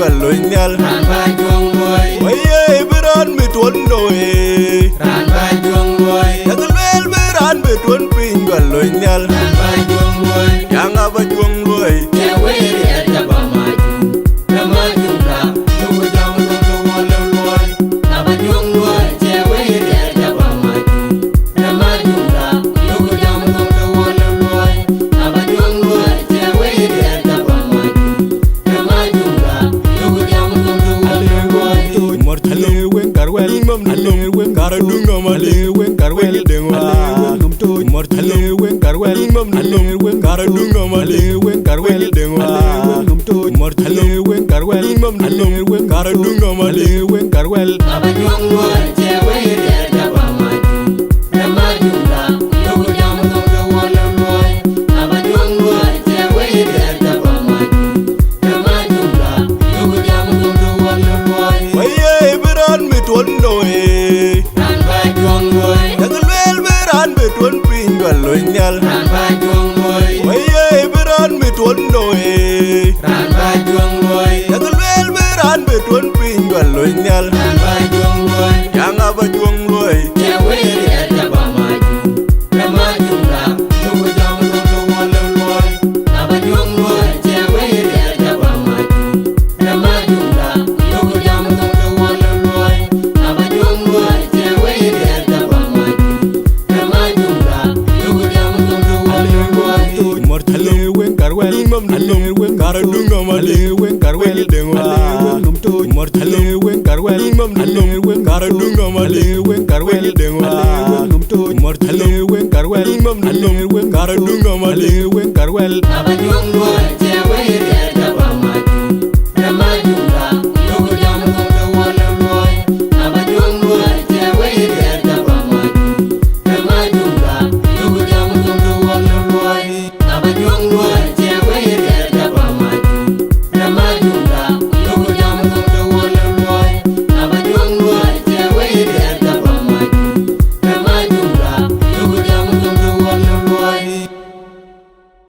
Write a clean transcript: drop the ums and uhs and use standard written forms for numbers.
lo nyal ran ba juang boy waye biran mi tuon noe ran ba juang boy tagalwel biran mi tuon pin lo nyal ran ba juang boy yang aba juang loy ke we ri ta ba ma ju ra lu ko jam lu wala loy aba juang boy ke we ri ta ba ma ju ra lu ko jam lu wala loy aba juang boy ke we ri ta ba ma ju ra lu ko jam lu wala loy mortale wen karwel mam le wen karadunga male wen karwel dengwa mortale wen karwel mam le wen karadunga male wen karwel dengwa mortale wen karwel mam le wen karadunga male wen karwel aba juang boy ke we ri ta ba ma ju ra lu ko jam lu wala loy aba juang boy ke we ri ta ba ma ju ra lu ko jam lu wala loy waye biran mi tuon noe ran ba juang boy tagalwel biran mi tuon pin lo nyal ran ba juang boy waye biran mi tuon noe ran ba juang boy tagalwel biran mi tuon pin lo nyal ran ba juang boy yang aba juang loy ke we ri ta ba ma ju ra lu ko jam lu wala loy aba juang boy ke we ri ta ba ma ju ra lu ko jam lu wala loy aba juang boy ke we ri ta ba ma ju ra lu ko jam lu wala loy mortale wen karwel mam le wen karadunga male wen karwel dengwa mortale wen karwel mam le wen karadunga male wen karwel dengwa mortale wen karwel mam le wen karadunga male wen karwel aba juang boy